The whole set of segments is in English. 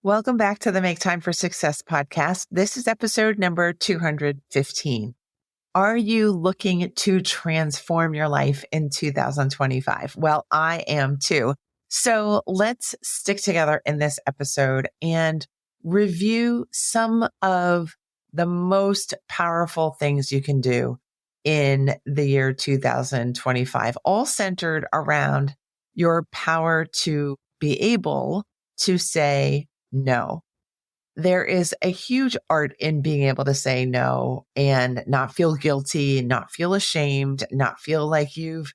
Welcome back to the Make Time for Success podcast. This is episode number 215. Are you looking to transform your life in 2025? Well, I am too. So let's stick together in this episode and review some of the most powerful things you can do in the year 2025, all centered around your power to be able to say no. There is a huge art in being able to say no and not feel guilty, not feel ashamed, not feel like you've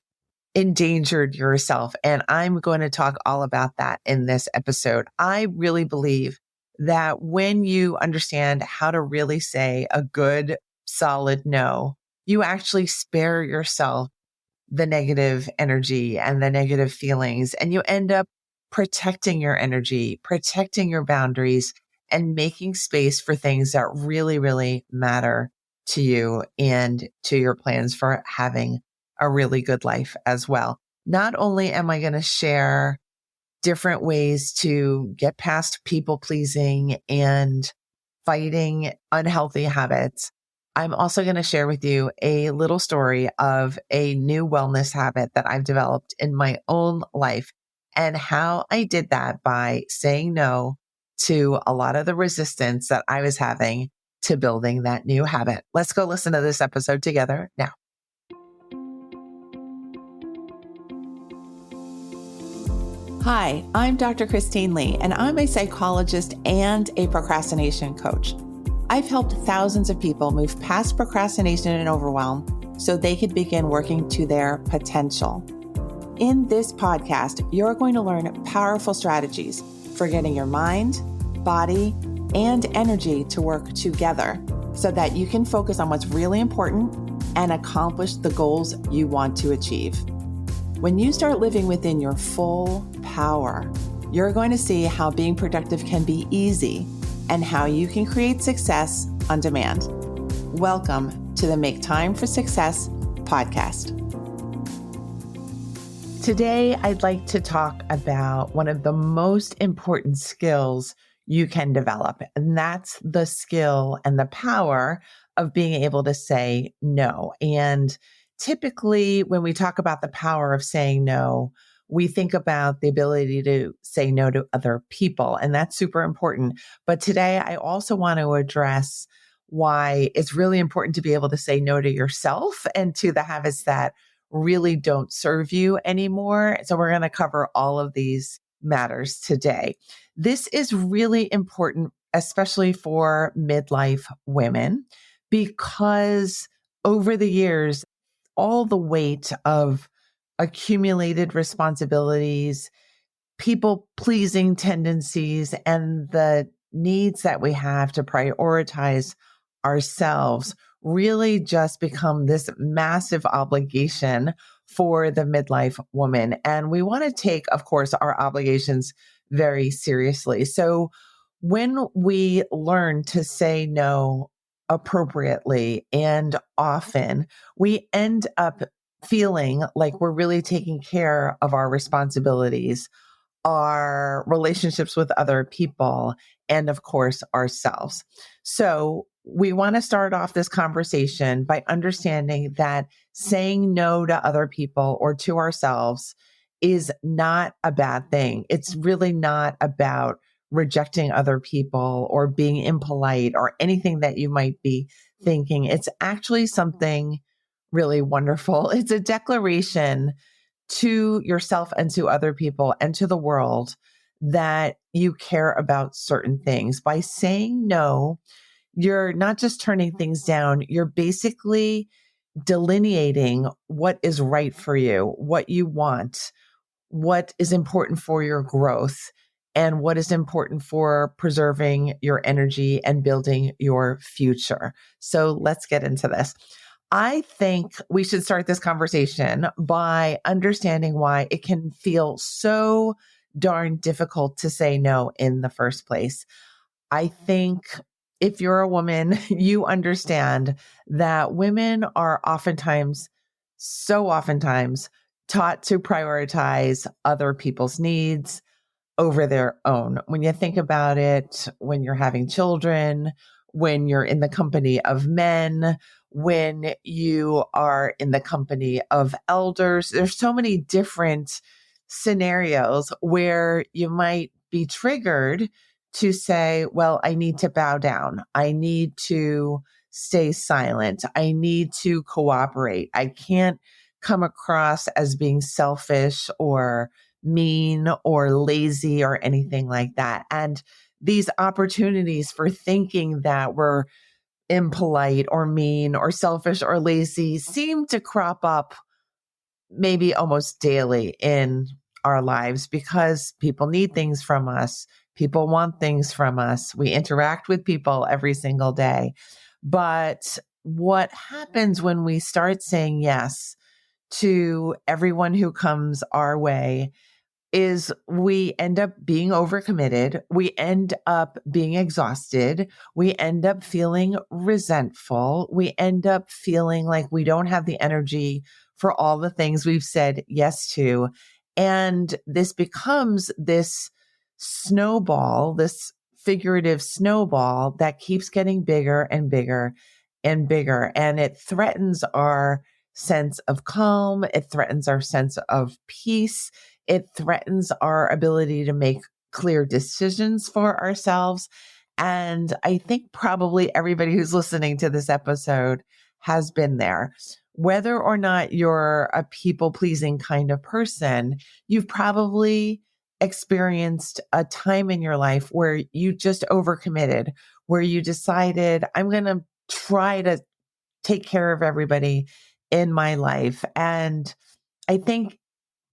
endangered yourself. And I'm going to talk all about that in this episode. I really believe that when you understand how to really say a good, solid no, you actually spare yourself the negative energy and the negative feelings, and you end up protecting your energy, protecting your boundaries, and making space for things that really, really matter to you and to your plans for having a really good life as well. Not only am I going to share different ways to get past people pleasing and fighting unhealthy habits, I'm also going to share with you a little story of a new wellness habit that I've developed in my own life and how I did that by saying no to a lot of the resistance that I was having to building that new habit. Let's go listen to this episode together now. Hi, I'm Dr. Christine Lee, and I'm a psychologist and a procrastination coach. I've helped thousands of people move past procrastination and overwhelm so they could begin working to their potential. In this podcast, you're going to learn powerful strategies for getting your mind, body, and energy to work together so that you can focus on what's really important and accomplish the goals you want to achieve. When you start living within your full power, you're going to see how being productive can be easy and how you can create success on demand. Welcome to the Make Time for Success podcast. Today, I'd like to talk about one of the most important skills you can develop, and that's the skill and the power of being able to say no. And typically, when we talk about the power of saying no, we think about the ability to say no to other people, and that's super important. But today, I also want to address why it's really important to be able to say no to yourself and to the habits that really don't serve you anymore. So we're going to cover all of these matters today. This is really important, especially for midlife women, because over the years, all the weight of accumulated responsibilities, people pleasing tendencies, and the needs that we have to prioritize ourselves really just become this massive obligation for the midlife woman. And we want to take, of course, our obligations very seriously. So when we learn to say no appropriately and often, we end up feeling like we're really taking care of our responsibilities, our relationships with other people, and of course, ourselves. So we want to start off this conversation by understanding that saying no to other people or to ourselves is not a bad thing. It's really not about rejecting other people or being impolite or anything that you might be thinking. It's actually something really wonderful. It's a declaration to yourself and to other people and to the world that you care about certain things. By saying no, you're not just turning things down, you're basically delineating what is right for you, what you want, what is important for your growth, and what is important for preserving your energy and building your future. So let's get into this. I think we should start this conversation by understanding why it can feel so darn difficult to say no in the first place. I think if you're a woman, you understand that women are oftentimes taught to prioritize other people's needs, over their own. When you think about it, when you're having children, when you're in the company of men, when you are in the company of elders, there's so many different scenarios where you might be triggered to say, well, I need to bow down. I need to stay silent. I need to cooperate. I can't come across as being selfish or mean or lazy or anything like that. And these opportunities for thinking that we're impolite or mean or selfish or lazy seem to crop up maybe almost daily in our lives because people need things from us. People want things from us. We interact with people every single day. But what happens when we start saying yes to everyone who comes our way is we end up being overcommitted. We end up being exhausted. We end up feeling resentful. We end up feeling like we don't have the energy for all the things we've said yes to. And this becomes this snowball, this figurative snowball that keeps getting bigger and bigger and bigger. And it threatens our sense of calm. It threatens our sense of peace. It threatens our ability to make clear decisions for ourselves. And I think probably everybody who's listening to this episode has been there. Whether or not you're a people pleasing kind of person, you've probably experienced a time in your life where you just overcommitted, where you decided, I'm going to try to take care of everybody in my life. And I think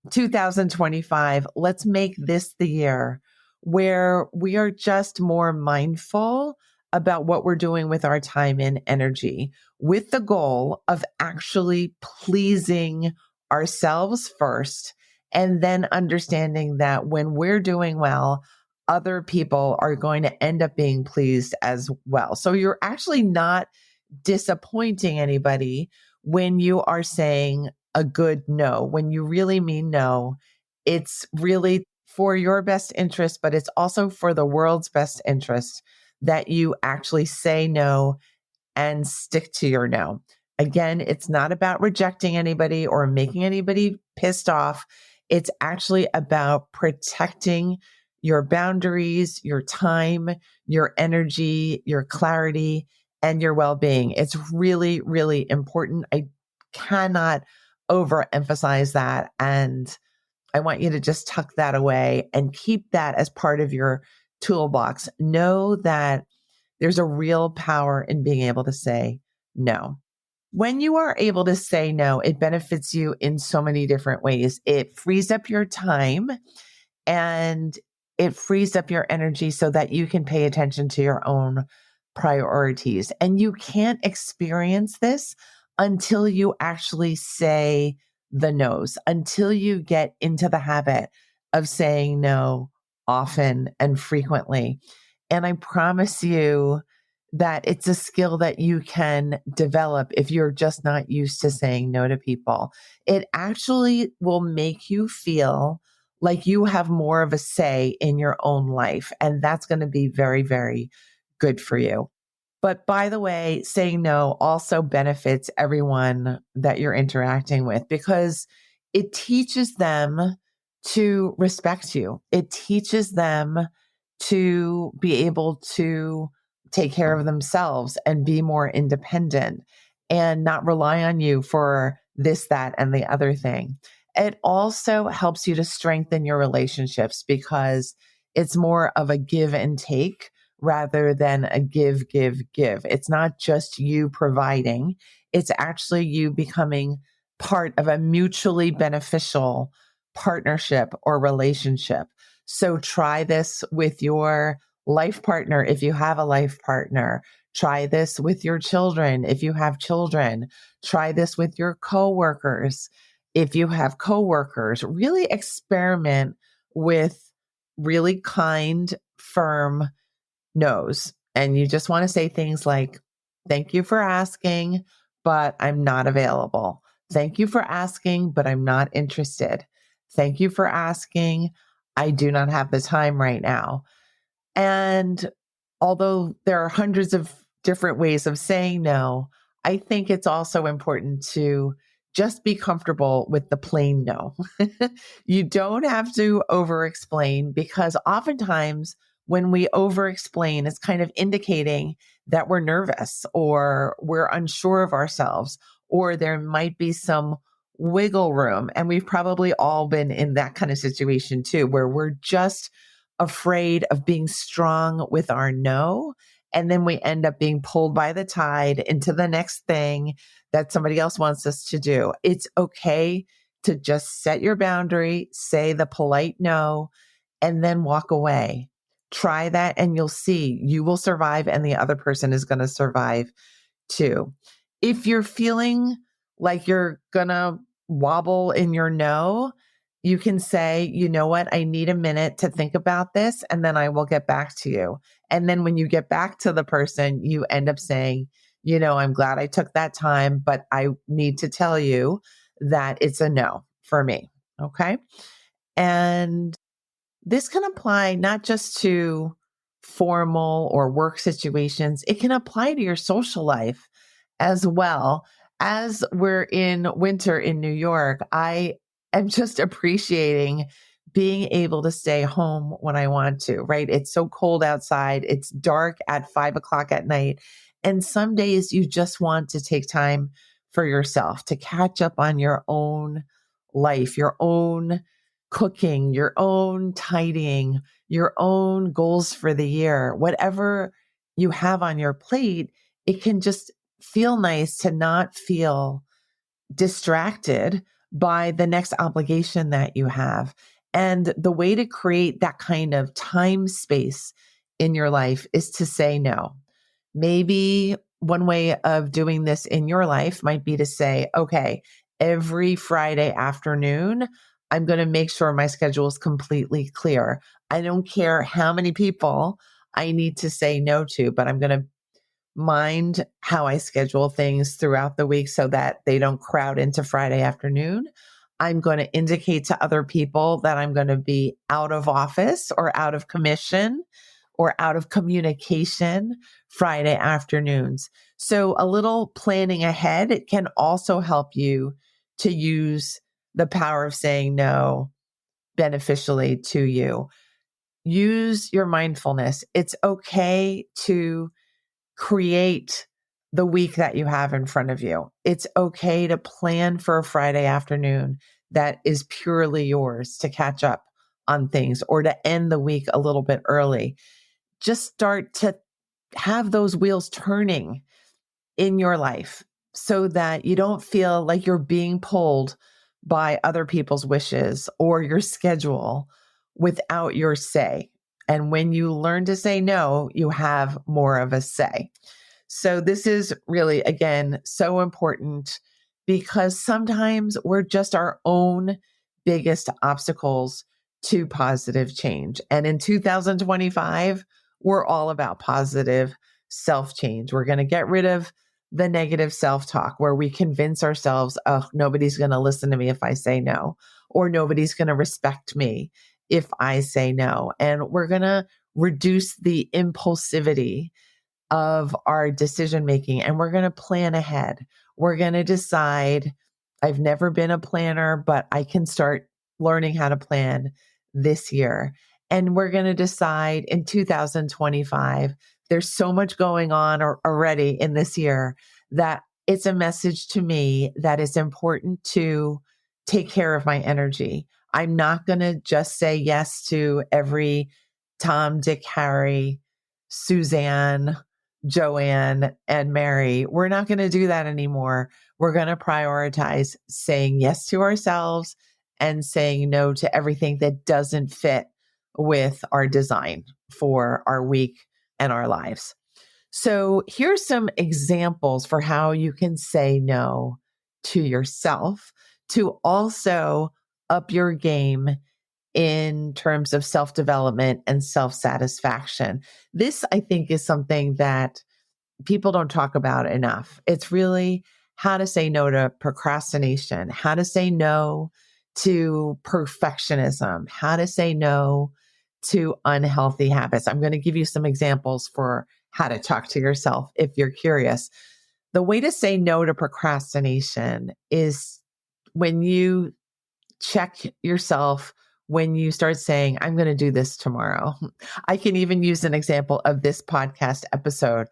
2025, let's make this the year where we are just more mindful about what we're doing with our time and energy, with the goal of actually pleasing ourselves first, and then understanding that when we're doing well, other people are going to end up being pleased as well. So you're actually not disappointing anybody when you are saying a good no. When you really mean no, it's really for your best interest, but it's also for the world's best interest that you actually say no and stick to your no. Again, it's not about rejecting anybody or making anybody pissed off. It's actually about protecting your boundaries, your time, your energy, your clarity, and your well-being. It's really, really important. I cannot overemphasize that. And I want you to just tuck that away and keep that as part of your toolbox. Know that there's a real power in being able to say no. When you are able to say no, it benefits you in so many different ways. It frees up your time and it frees up your energy so that you can pay attention to your own priorities. And you can't experience this until you actually say the no's, until you get into the habit of saying no often and frequently. And I promise you that it's a skill that you can develop if you're just not used to saying no to people. It actually will make you feel like you have more of a say in your own life. And that's going to be very, very good for you. But by the way, saying no also benefits everyone that you're interacting with because it teaches them to respect you. It teaches them to be able to take care of themselves and be more independent and not rely on you for this, that, and the other thing. It also helps you to strengthen your relationships because it's more of a give and take rather than a give, give, give. It's not just you providing. It's actually you becoming part of a mutually beneficial partnership or relationship. So try this with your life partner if you have a life partner. Try this with your children if you have children. Try this with your coworkers if you have coworkers. Really experiment with really kind, firm no's. And you just want to say things like, thank you for asking, but I'm not available. Thank you for asking, but I'm not interested. Thank you for asking. I do not have the time right now. And although there are hundreds of different ways of saying no, I think it's also important to just be comfortable with the plain no. You don't have to over explain, because oftentimes when we over explain, it's kind of indicating that we're nervous or we're unsure of ourselves, or there might be some wiggle room. And we've probably all been in that kind of situation too, where we're just afraid of being strong with our no. And then we end up being pulled by the tide into the next thing that somebody else wants us to do. It's okay to just set your boundary, say the polite no, and then walk away. Try that and you'll see you will survive and the other person is going to survive too. If you're feeling like you're going to wobble in your no, you can say, you know what, I need a minute to think about this and then I will get back to you. And then when you get back to the person, you end up saying, I'm glad I took that time, but I need to tell you that it's a no for me. Okay. And this can apply not just to formal or work situations, it can apply to your social life as well. As we're in winter in New York, I am just appreciating being able to stay home when I want to, right? It's so cold outside. It's dark at 5 o'clock at night. And some days you just want to take time for yourself to catch up on your own life, your own cooking, your own tidying, your own goals for the year, whatever you have on your plate. It can just feel nice to not feel distracted by the next obligation that you have. And the way to create that kind of time space in your life is to say no. Maybe one way of doing this in your life might be to say, okay, every Friday afternoon, I'm going to make sure my schedule is completely clear. I don't care how many people I need to say no to, but I'm going to mind how I schedule things throughout the week so that they don't crowd into Friday afternoon. I'm going to indicate to other people that I'm going to be out of office or out of commission or out of communication Friday afternoons. So a little planning ahead can also help you to use the power of saying no beneficially to you. Use your mindfulness. It's okay to create the week that you have in front of you. It's okay to plan for a Friday afternoon that is purely yours to catch up on things or to end the week a little bit early. Just start to have those wheels turning in your life so that you don't feel like you're being pulled by other people's wishes or your schedule without your say. And when you learn to say no, you have more of a say. So this is really, again, so important because sometimes we're just our own biggest obstacles to positive change. And in 2025, we're all about positive self change. We're going to get rid of the negative self talk where we convince ourselves, oh, nobody's going to listen to me if I say no, or nobody's going to respect me if I say no. And we're going to reduce the impulsivity of our decision making and we're going to plan ahead. We're going to decide, I've never been a planner, but I can start learning how to plan this year. And we're going to decide in 2025, there's so much going on already in this year that it's a message to me that it's important to take care of my energy. I'm not going to just say yes to every Tom, Dick, Harry, Suzanne, Joanne, and Mary. We're not going to do that anymore. We're going to prioritize saying yes to ourselves and saying no to everything that doesn't fit with our design for our week and our lives. So here's some examples for how you can say no to yourself to also up your game in terms of self-development and self-satisfaction. This, I think, is something that people don't talk about enough. It's really how to say no to procrastination, how to say no to perfectionism, how to say no to unhealthy habits. I'm going to give you some examples for how to talk to yourself if you're curious. The way to say no to procrastination is when you check yourself when you start saying, I'm going to do this tomorrow. I can even use an example of this podcast episode.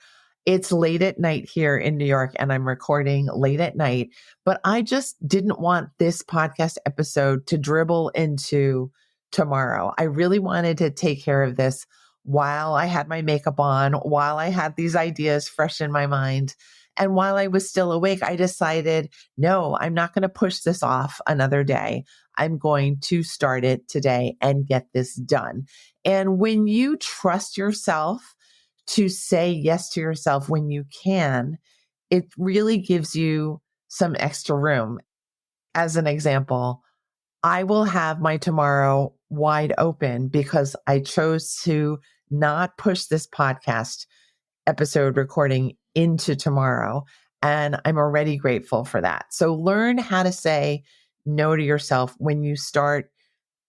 It's late at night here in New York and I'm recording late at night, but I just didn't want this podcast episode to dribble into tomorrow. I really wanted to take care of this while I had my makeup on, while I had these ideas fresh in my mind. And while I was still awake, I decided, no, I'm not going to push this off another day. I'm going to start it today and get this done. And when you trust yourself to say yes to yourself when you can, it really gives you some extra room. As an example, I will have my tomorrow wide open because I chose to not push this podcast episode recording into tomorrow. And I'm already grateful for that. So learn how to say no to yourself when you start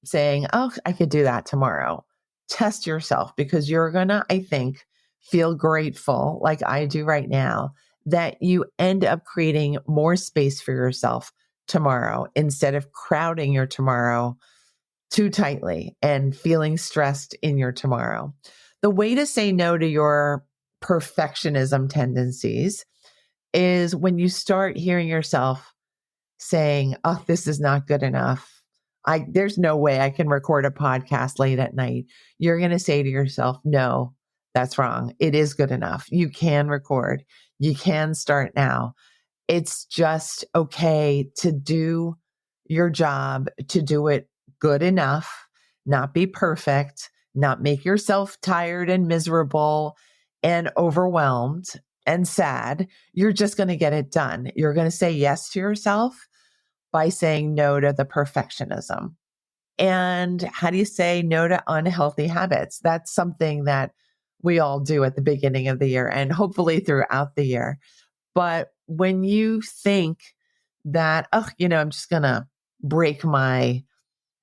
saying, oh, I could do that tomorrow. Test yourself because you're going to, I think, feel grateful like I do right now that you end up creating more space for yourself tomorrow instead of crowding your tomorrow too tightly and feeling stressed in your tomorrow. The way to say no to your perfectionism tendencies is when you start hearing yourself saying, oh, this is not good enough. There's no way I can record a podcast late at night. You're going to say to yourself, no, that's wrong. It is good enough. You can record. You can start now. It's just okay to do your job, to do it good enough, not be perfect, not make yourself tired and miserable and overwhelmed and sad. You're just going to get it done. You're going to say yes to yourself by saying no to the perfectionism. And how do you say no to unhealthy habits? That's something that we all do at the beginning of the year and hopefully throughout the year. But when you think that, oh, I'm just going to break my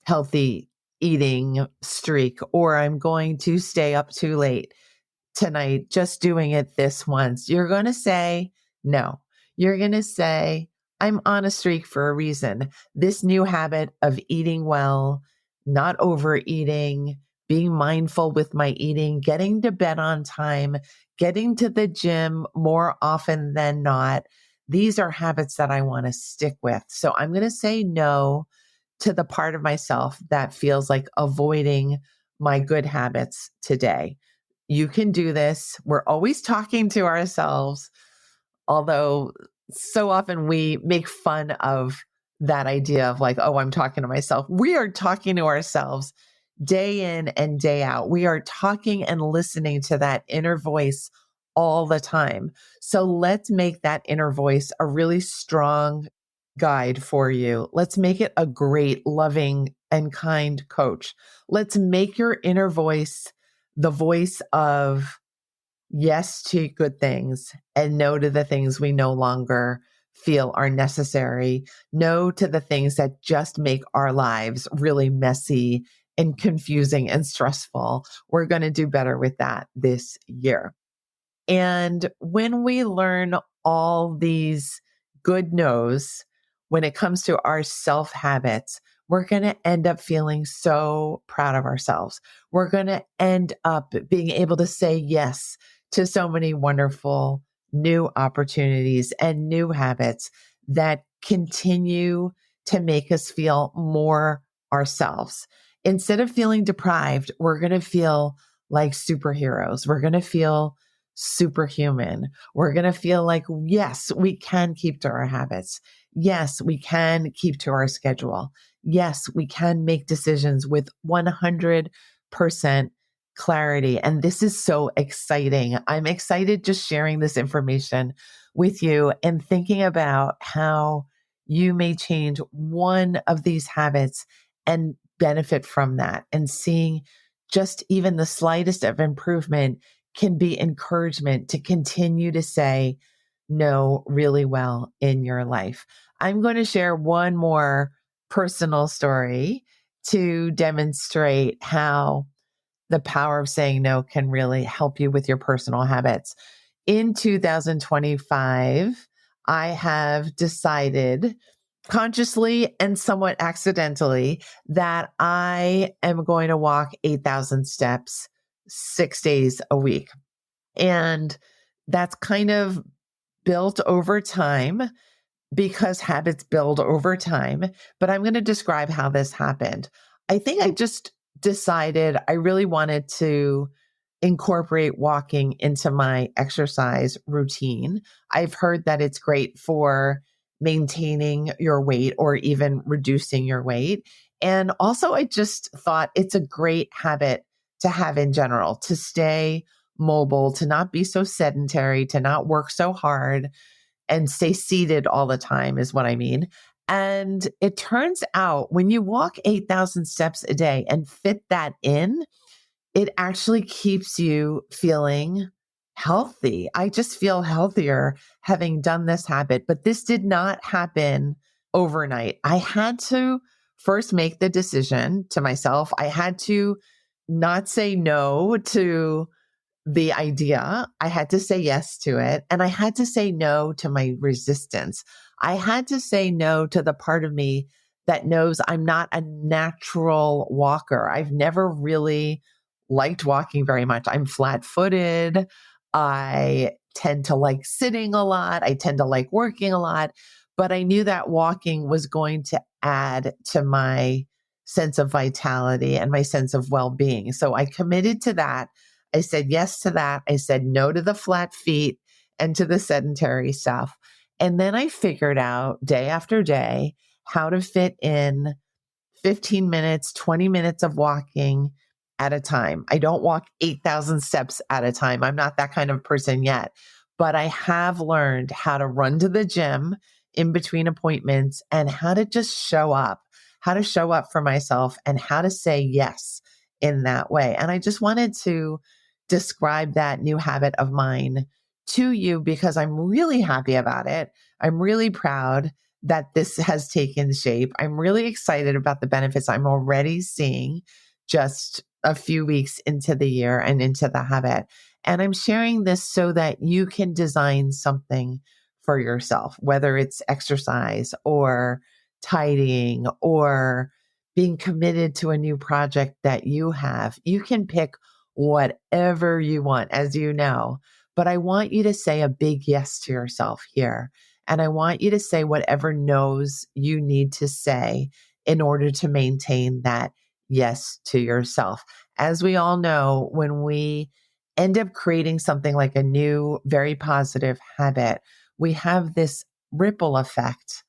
healthy eating streak, or I'm going to stay up too late tonight, just doing it this once, you're going to say no. You're going to say, I'm on a streak for a reason. This new habit of eating well, not overeating, being mindful with my eating, getting to bed on time, getting to the gym more often than not. These are habits that I want to stick with. So I'm going to say no to the part of myself that feels like avoiding my good habits today. You can do this. We're always talking to ourselves, although so often we make fun of that idea of like, oh, I'm talking to myself. We are talking to ourselves day in and day out. We are talking and listening to that inner voice all the time. So let's make that inner voice a really strong guide for you. Let's make it a great, loving, and kind coach. Let's make your inner voice the voice of yes to good things and no to the things we no longer feel are necessary. No to the things that just make our lives really messy and confusing and stressful. We're going to do better with that this year. And when we learn all these good no's when it comes to our self habits, we're going to end up feeling so proud of ourselves. We're going to end up being able to say yes to so many wonderful new opportunities and new habits that continue to make us feel more ourselves. Instead of feeling deprived, we're going to feel like superheroes. We're going to feel superhuman. We're going to feel like, yes, we can keep to our habits. Yes, we can keep to our schedule. Yes, we can make decisions with 100% clarity. And this is so exciting. I'm excited just sharing this information with you and thinking about how you may change one of these habits and benefit from that, and seeing just even the slightest of improvement can be encouragement to continue to say no really well in your life. I'm going to share one more personal story to demonstrate how the power of saying no can really help you with your personal habits. In 2025, I have decided consciously and somewhat accidentally that I am going to walk 8,000 steps 6 days a week. And that's kind of built over time because habits build over time. But I'm going to describe how this happened. I think I just decided I really wanted to incorporate walking into my exercise routine. I've heard that it's great for maintaining your weight or even reducing your weight. And also, I just thought it's a great habit to have in general, to stay mobile, to not be so sedentary, to not work so hard and stay seated all the time is what I mean. And it turns out when you walk 8,000 steps a day and fit that in, it actually keeps you feeling healthy. I just feel healthier having done this habit, but this did not happen overnight. I had to first make the decision to myself. I had to not say no to the idea. I had to say yes to it. And I had to say no to my resistance. I had to say no to the part of me that knows I'm not a natural walker. I've never really liked walking very much. I'm flat footed. I tend to like sitting a lot. I tend to like working a lot. But I knew that walking was going to add to my sense of vitality and my sense of well being. So I committed to that. I said yes to that. I said no to the flat feet and to the sedentary stuff. And then I figured out day after day how to fit in 15 minutes, 20 minutes of walking at a time. I don't walk 8,000 steps at a time. I'm not that kind of person yet, but I have learned how to run to the gym in between appointments and how to just how to show up for myself and how to say yes in that way. And I just wanted to describe that new habit of mine to you because I'm really happy about it. I'm really proud that this has taken shape. I'm really excited about the benefits I'm already seeing just a few weeks into the year and into the habit. And I'm sharing this so that you can design something for yourself, whether it's exercise or tidying or being committed to a new project that you have. You can pick whatever you want, as you know, but I want you to say a big yes to yourself here. And I want you to say whatever no's you need to say in order to maintain that yes to yourself. As we all know, when we end up creating something like a new, very positive habit, we have this ripple effect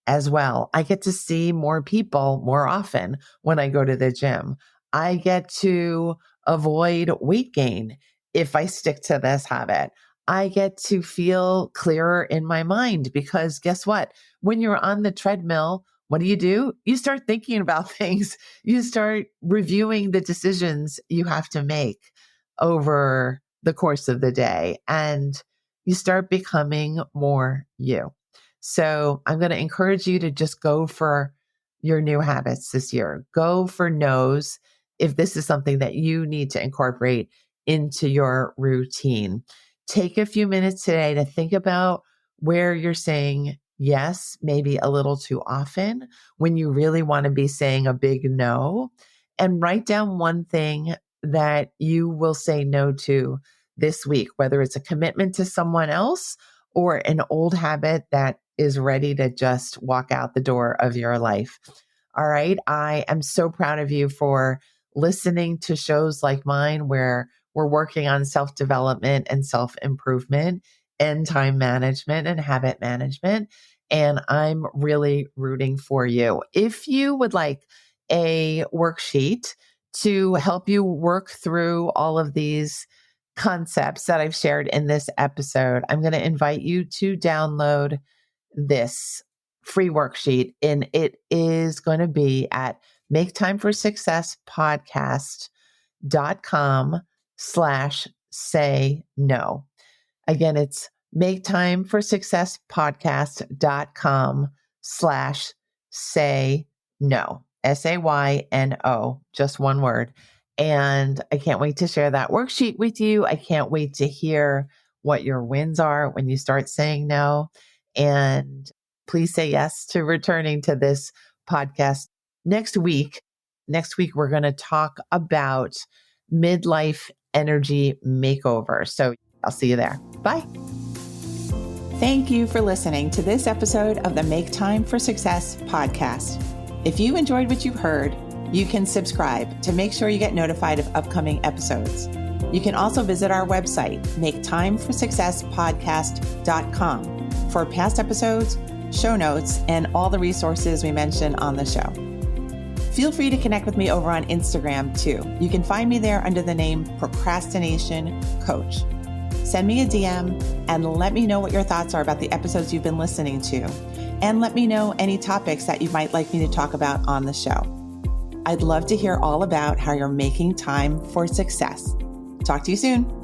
as well. I get to see more people more often when I go to the gym. I get to avoid weight gain if I stick to this habit. I get to feel clearer in my mind because guess what? When you're on the treadmill, what do? You start thinking about things. You start reviewing the decisions you have to make over the course of the day and you start becoming more you. So I'm going to encourage you to just go for your new habits this year. Go for no's if this is something that you need to incorporate into your routine. Take a few minutes today to think about where you're saying yes, maybe a little too often, when you really want to be saying a big no, and write down one thing that you will say no to this week, whether it's a commitment to someone else or an old habit that is ready to just walk out the door of your life. All right. I am so proud of you for listening to shows like mine where we're working on self-development and self-improvement and time management and habit management. And I'm really rooting for you. If you would like a worksheet to help you work through all of these concepts that I've shared in this episode, I'm going to invite you to download this free worksheet, and it is going to be at maketimeforsuccesspodcast.com/say no. Again, it's maketimeforsuccesspodcast.com/say no, SAYNO, just one word. And I can't wait to share that worksheet with you. I can't wait to hear what your wins are when you start saying no. And please say yes to returning to this podcast next week. Next week, we're going to talk about midlife energy makeover. So I'll see you there. Bye. Thank you for listening to this episode of the Make Time for Success podcast. If you enjoyed what you heard, you can subscribe to make sure you get notified of upcoming episodes. You can also visit our website, maketimeforsuccesspodcast.com, for past episodes, show notes, and all the resources we mentioned on the show. Feel free to connect with me over on Instagram too. You can find me there under the name Procrastination Coach. Send me a DM and let me know what your thoughts are about the episodes you've been listening to. And let me know any topics that you might like me to talk about on the show. I'd love to hear all about how you're making time for success. Talk to you soon.